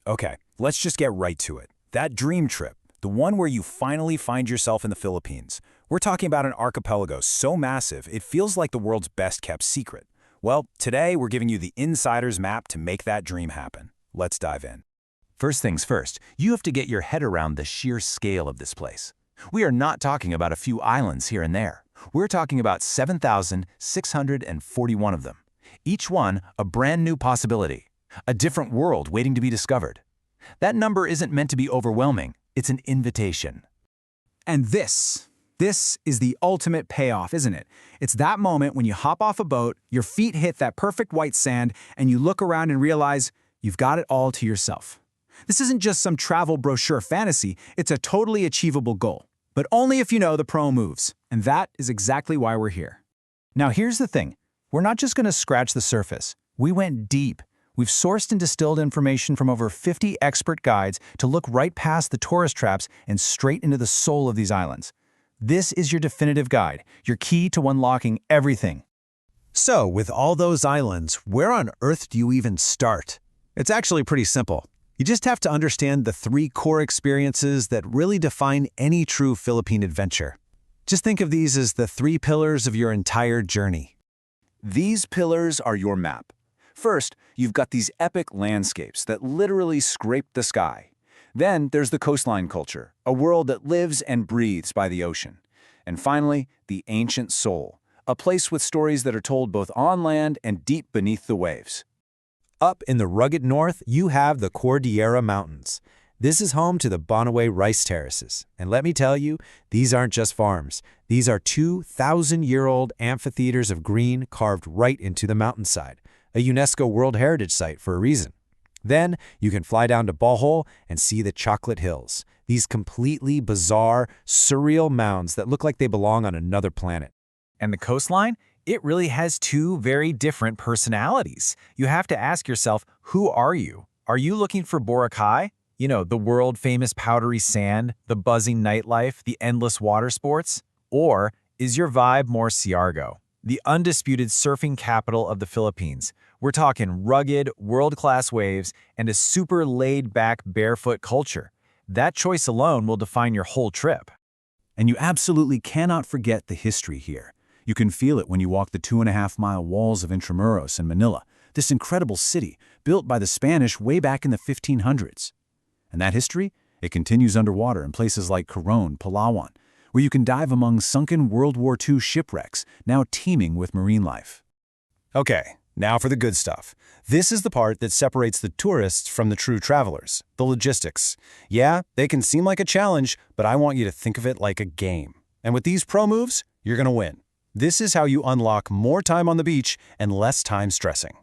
Okay, let's just get right to it. That dream trip, the one where you finally find yourself in the Philippines. We're talking about an archipelago so massive, it feels like the world's best-kept secret. Well, today we're giving you the insider's map to make that dream happen. Let's dive in. First things first, you have to get your head around the sheer scale of this place. We are not talking about a few islands here and there. We're talking about 7,641 of them. Each one a brand new possibility, a different world waiting to be discovered. That number isn't meant to be overwhelming, it's an invitation. And this is the ultimate payoff, isn't it? It's that moment when you hop off a boat, your feet hit that perfect white sand, and you look around and realize you've got it all to yourself. This isn't just some travel brochure fantasy, it's a totally achievable goal. But only if you know the pro moves, and that is exactly why we're here. Now here's the thing, we're not just going to scratch the surface. We went deep. We've sourced and distilled information from over 50 expert guides to look right past the tourist traps and straight into the soul of these islands. This is your definitive guide, your key to unlocking everything. So, with all those islands, where on earth do you even start? It's actually pretty simple. You just have to understand the 3 core experiences that really define any true Philippine adventure. Just think of these as the 3 pillars of your entire journey. These pillars are your map. First, you've got these epic landscapes that literally scrape the sky. Then there's the coastline culture, a world that lives and breathes by the ocean. And finally, the ancient soul, a place with stories that are told both on land and deep beneath the waves. Up in the rugged north, you have the Cordillera Mountains. This is home to the Banaue Rice Terraces. And let me tell you, these aren't just farms. These are 2,000-year-old amphitheaters of green carved right into the mountainside, a UNESCO World Heritage Site for a reason. Then you can fly down to Bohol and see the Chocolate Hills, these completely bizarre, surreal mounds that look like they belong on another planet. And the coastline? It really has 2 very different personalities. You have to ask yourself, who are you? Are you looking for Boracay? You know, the world-famous powdery sand, the buzzing nightlife, the endless water sports? Or is your vibe more Siargao, the undisputed surfing capital of the Philippines? We're talking rugged, world-class waves and a super laid-back barefoot culture. That choice alone will define your whole trip. And you absolutely cannot forget the history here. You can feel it when you walk the 2.5-mile walls of Intramuros in Manila, this incredible city built by the Spanish way back in the 1500s. And that history, it continues underwater in places like Coron, Palawan, where you can dive among sunken World War II shipwrecks, now teeming with marine life. Okay, now for the good stuff. This is the part that separates the tourists from the true travelers, the logistics. Yeah, they can seem like a challenge, but I want you to think of it like a game. And with these pro moves, you're going to win. This is how you unlock more time on the beach and less time stressing.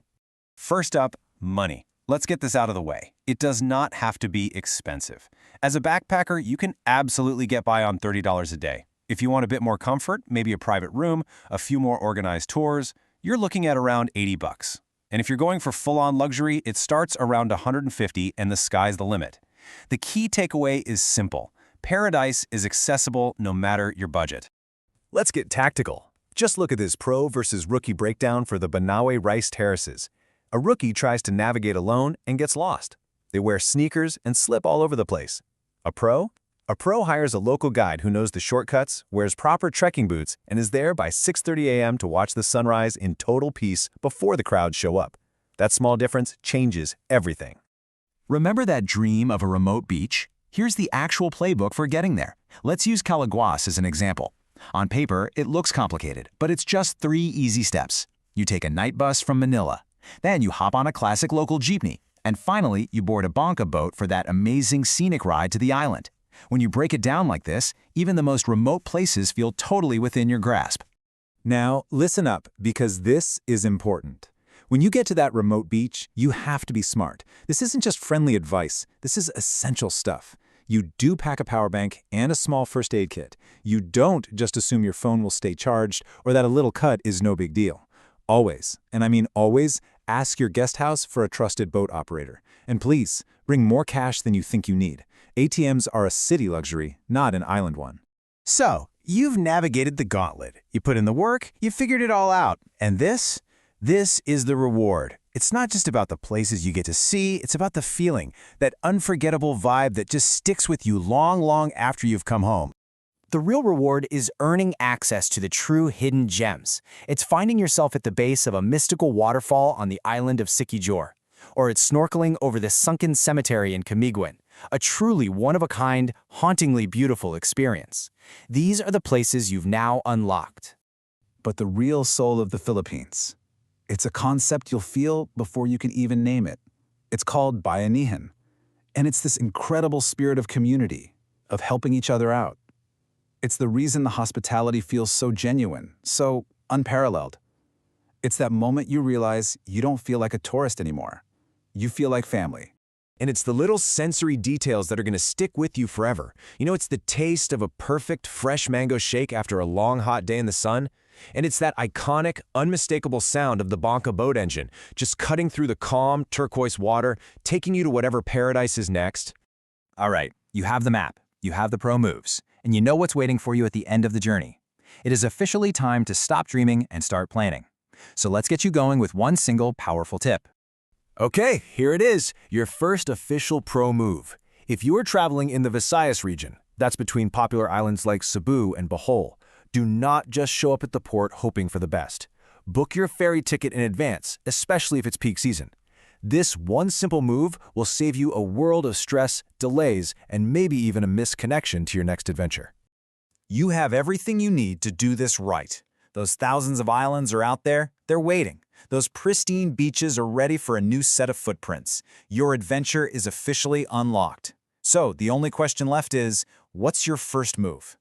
First up, money. Let's get this out of the way. It does not have to be expensive. As a backpacker, you can absolutely get by on $30 a day. If you want a bit more comfort, maybe a private room, a few more organized tours, you're looking at around $80. And if you're going for full-on luxury, it starts around $150 and the sky's the limit. The key takeaway is simple. Paradise is accessible no matter your budget. Let's get tactical. Just look at this pro versus rookie breakdown for the Banaue Rice Terraces. A rookie tries to navigate alone and gets lost. They wear sneakers and slip all over the place. A pro? A pro hires a local guide who knows the shortcuts, wears proper trekking boots, and is there by 6:30 a.m. to watch the sunrise in total peace before the crowds show up. That small difference changes everything. Remember that dream of a remote beach? Here's the actual playbook for getting there. Let's use Calaguas as an example. On paper, it looks complicated, but it's just 3 easy steps. You take a night bus from Manila. Then you hop on a classic local jeepney. And finally, you board a bonka boat for that amazing scenic ride to the island. When you break it down like this, even the most remote places feel totally within your grasp. Now, listen up, because this is important. When you get to that remote beach, you have to be smart. This isn't just friendly advice. This is essential stuff. You do pack a power bank and a small first aid kit. You don't just assume your phone will stay charged or that a little cut is no big deal. Always, and I mean always, ask your guest house for a trusted boat operator. And please, bring more cash than you think you need. ATMs are a city luxury, not an island one. So, you've navigated the gauntlet. You put in the work, you figured it all out. And this is the reward. It's not just about the places you get to see, it's about the feeling, that unforgettable vibe that just sticks with you long, long after you've come home. The real reward is earning access to the true hidden gems. It's finding yourself at the base of a mystical waterfall on the island of Siquijor, or it's snorkeling over the sunken cemetery in Camiguin, a truly one-of-a-kind, hauntingly beautiful experience. These are the places you've now unlocked. But the real soul of the Philippines. It's a concept you'll feel before you can even name it. It's called bayanihan, and it's this incredible spirit of community, of helping each other out. It's the reason the hospitality feels so genuine, so unparalleled. It's that moment you realize you don't feel like a tourist anymore. You feel like family. And it's the little sensory details that are going to stick with you forever. You know, it's the taste of a perfect fresh mango shake after a long hot day in the sun. And it's that iconic, unmistakable sound of the Banca boat engine, just cutting through the calm, turquoise water, taking you to whatever paradise is next. All right, you have the map, you have the pro moves, and you know what's waiting for you at the end of the journey. It is officially time to stop dreaming and start planning. So let's get you going with one single powerful tip. Okay, here it is, your first official pro move. If you are traveling in the Visayas region, that's between popular islands like Cebu and Bohol, do not just show up at the port hoping for the best. Book your ferry ticket in advance, especially if it's peak season. This one simple move will save you a world of stress, delays, and maybe even a missed connection to your next adventure. You have everything you need to do this right. Those thousands of islands are out there, they're waiting. Those pristine beaches are ready for a new set of footprints. Your adventure is officially unlocked. So the only question left is, what's your first move?